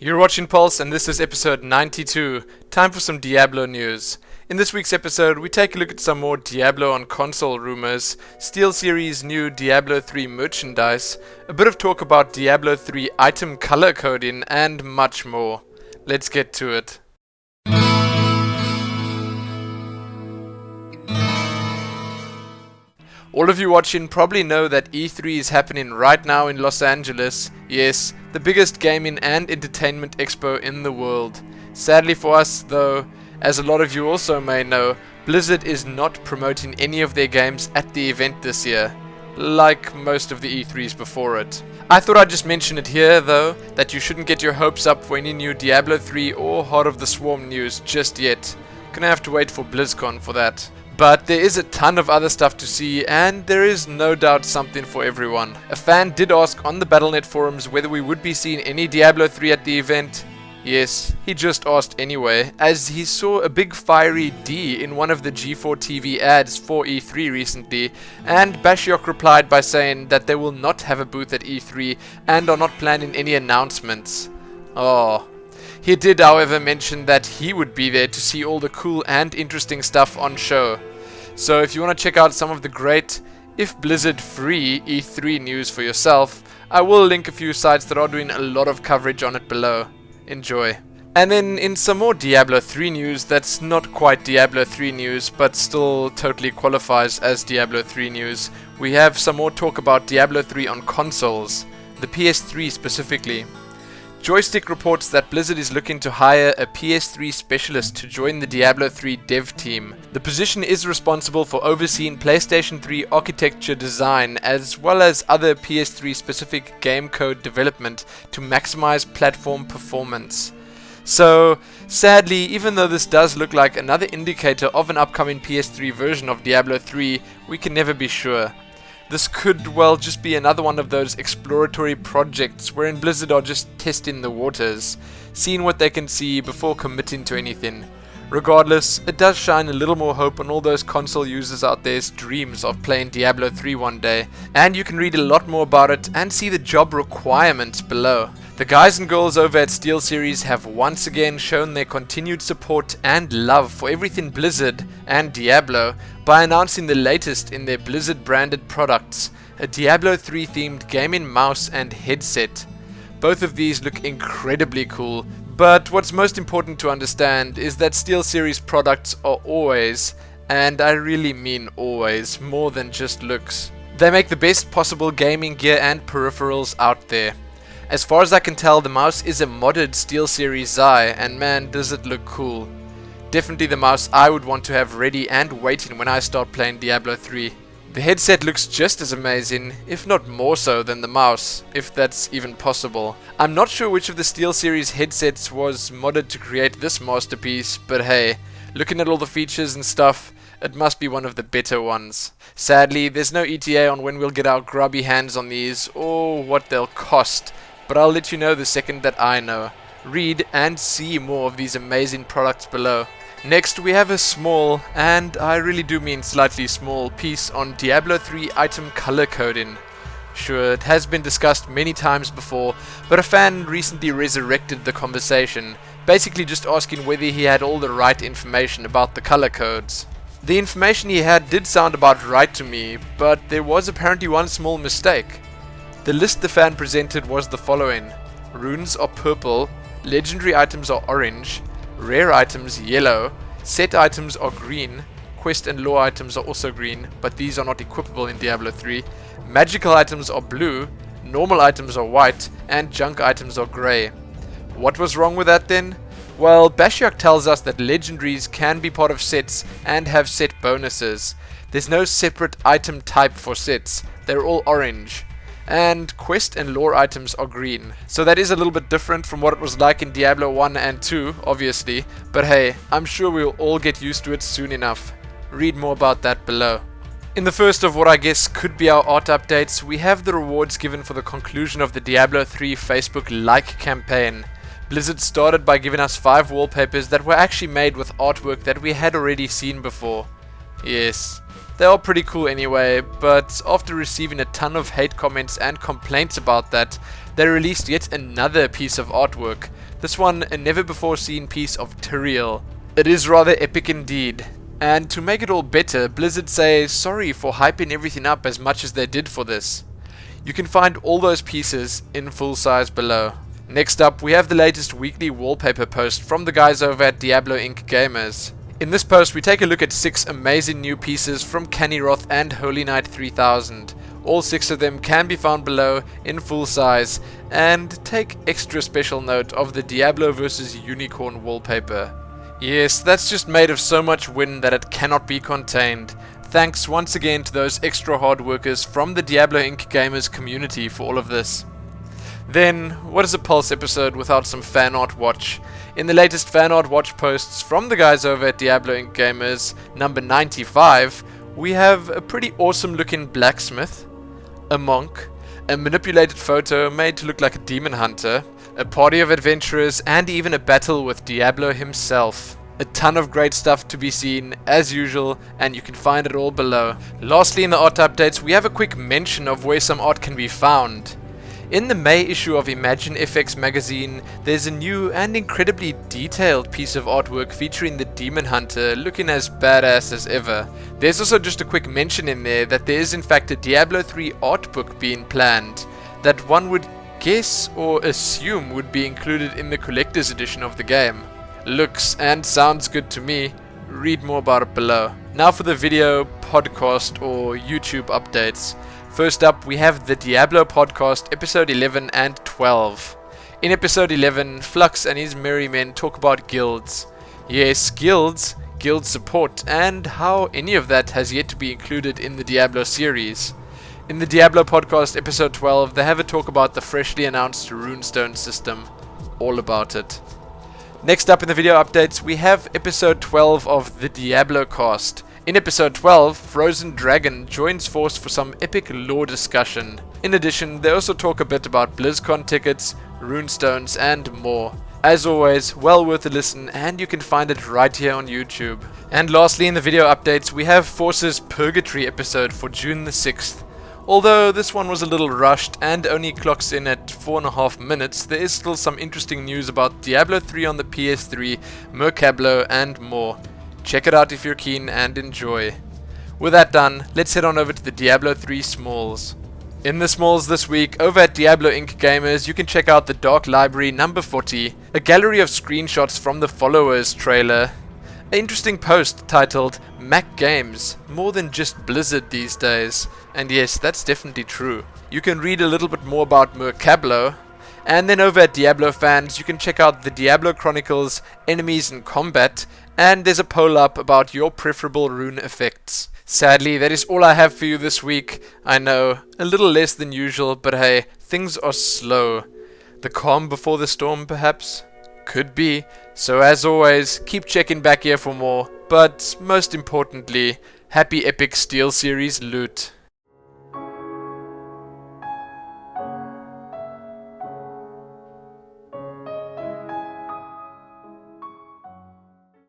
You're watching Pulse, and this is episode 92. Time for some Diablo news. In this week's episode, we take a look at some more Diablo on console rumors, SteelSeries' new Diablo 3 merchandise, a bit of talk about Diablo 3 item color coding, and much more. Let's get to it. All of you watching probably know that E3 is happening right now in Los Angeles. Yes, the biggest gaming and entertainment expo in the world. Sadly for us though, as a lot of you also may know, Blizzard is not promoting any of their games at the event this year, like most of the E3s before it. I thought I'd just mention it here though, that you shouldn't get your hopes up for any new Diablo 3 or Heart of the Swarm news just yet. Gonna have to wait for BlizzCon for that. But there is a ton of other stuff to see, and there is no doubt something for everyone. A fan did ask on the Battle.net forums whether we would be seeing any Diablo 3 at the event. Yes, he just asked anyway, as he saw a big fiery D in one of the G4 TV ads for E3 recently, and Bashiok replied by saying that they will not have a booth at E3 and are not planning any announcements. Oh. He did, however, mention that he would be there to see all the cool and interesting stuff on show. So if you want to check out some of the great, if Blizzard-free E3 news for yourself, I will link a few sites that are doing a lot of coverage on it below. Enjoy. And then in some more Diablo 3 news that's not quite Diablo 3 news, but still totally qualifies as Diablo 3 news, we have some more talk about Diablo 3 on consoles, the PS3 specifically. Joystick reports that Blizzard is looking to hire a PS3 specialist to join the Diablo 3 dev team. The position is responsible for overseeing PlayStation 3 architecture design as well as other PS3 specific game code development to maximize platform performance. So, sadly, even though this does look like another indicator of an upcoming PS3 version of Diablo 3, we can never be sure. This could, well, just be another one of those exploratory projects wherein Blizzard are just testing the waters, seeing what they can see before committing to anything. Regardless, it does shine a little more hope on all those console users out there's dreams of playing Diablo 3 one day, and you can read a lot more about it and see the job requirements below. The guys and girls over at SteelSeries have once again shown their continued support and love for everything Blizzard and Diablo by announcing the latest in their Blizzard branded products, a Diablo 3 themed gaming mouse and headset. Both of these look incredibly cool, but what's most important to understand is that SteelSeries products are always, and I really mean always, more than just looks. They make the best possible gaming gear and peripherals out there. As far as I can tell, the mouse is a modded SteelSeries Xi, and man does it look cool. Definitely the mouse I would want to have ready and waiting when I start playing Diablo 3. The headset looks just as amazing, if not more so than the mouse, if that's even possible. I'm not sure which of the SteelSeries headsets was modded to create this masterpiece, but hey, looking at all the features and stuff, it must be one of the better ones. Sadly, there's no ETA on when we'll get our grubby hands on these, or what they'll cost, but I'll let you know the second that I know. Read and see more of these amazing products below. Next we have a small, and I really do mean slightly small, piece on Diablo 3 item color coding. Sure, it has been discussed many times before, but a fan recently resurrected the conversation, basically just asking whether he had all the right information about the color codes. The information he had did sound about right to me, but there was apparently one small mistake. The list the fan presented was the following: runes are purple, legendary items are orange, rare items yellow, set items are green, quest and lore items are also green, but these are not equipable in Diablo 3, magical items are blue, normal items are white, and junk items are grey. What was wrong with that then? Well, Bashiok tells us that legendaries can be part of sets and have set bonuses. There's no separate item type for sets, they're all orange. And quest and lore items are green. So that is a little bit different from what it was like in Diablo 1 and 2, obviously, but hey, I'm sure we'll all get used to it soon enough. Read more about that below. In the first of what I guess could be our art updates, we have the rewards given for the conclusion of the Diablo 3 Facebook like campaign. Blizzard started by giving us 5 wallpapers that were actually made with artwork that we had already seen before. Yes, they are pretty cool anyway, but after receiving a ton of hate comments and complaints about that, they released yet another piece of artwork, This one a never before seen piece of Tyrael. It is rather epic indeed. And to make it all better, Blizzard say sorry for hyping everything up as much as they did for this. You can find all those pieces in full size below. Next up, we have the latest weekly wallpaper post from the guys over at Diablo Inc. Gamers. In this post, we take a look at 6 amazing new pieces from Caniroth and Holy Knight 3000. All 6 of them can be found below in full size, and take extra special note of the Diablo vs Unicorn wallpaper. Yes, that's just made of so much wind that it cannot be contained. Thanks once again to those extra hard workers from the Diablo Inc. Gamers community for all of this. Then, what is a Pulse episode without some fan art watch? In the latest fan art watch posts from the guys over at Diablo Inc. Gamers, number 95, we have a pretty awesome looking blacksmith, a monk, a manipulated photo made to look like a demon hunter, a party of adventurers, and even a battle with Diablo himself. A ton of great stuff to be seen, as usual, and you can find it all below. Lastly, in the art updates, we have a quick mention of where some art can be found. In the May issue of Imagine FX magazine, there's a new and incredibly detailed piece of artwork featuring the Demon Hunter looking as badass as ever. There's also just a quick mention in there that there is in fact a Diablo 3 art book being planned, that one would guess or assume would be included in the collector's edition of the game. Looks and sounds good to me. Read more about it below. Now for the video, podcast or YouTube updates. First up, we have the Diablo podcast episode 11 and 12. In episode 11, Flux and his merry men talk about guilds. Yes, guild support, and how any of that has yet to be included in the Diablo series. In the Diablo podcast episode 12, they have a talk about the freshly announced runestone system. All about it. Next up in the video updates, we have episode 12 of the Diablo cast. In episode 12, Frozen Dragon joins force for some epic lore discussion. In addition, they also talk a bit about BlizzCon tickets, runestones, and more. As always, well worth a listen, and you can find it right here on YouTube. And lastly, in the video updates, we have Force's Purgatory episode for June the 6th. Although this one was a little rushed and only clocks in at 4.5 minutes, there is still some interesting news about Diablo 3 on the PS3, Mercablo, and more. Check it out if you're keen and enjoy. With that done, let's head on over to the Diablo 3 Smalls. In the Smalls this week, over at Diablo Inc. Gamers, you can check out the Dark Library number 40, a gallery of screenshots from the Followers trailer, an interesting post titled Mac Games, more than just Blizzard these days. And yes, that's definitely true. You can read a little bit more about Mercablo, and then over at Diablo Fans, you can check out the Diablo Chronicles Enemies in Combat, and there's a poll up about your preferable rune effects. Sadly, that is all I have for you this week. I know, a little less than usual, but hey, things are slow. The calm before the storm, perhaps? Could be. So as always, keep checking back here for more, but most importantly, happy epic Steel Series loot.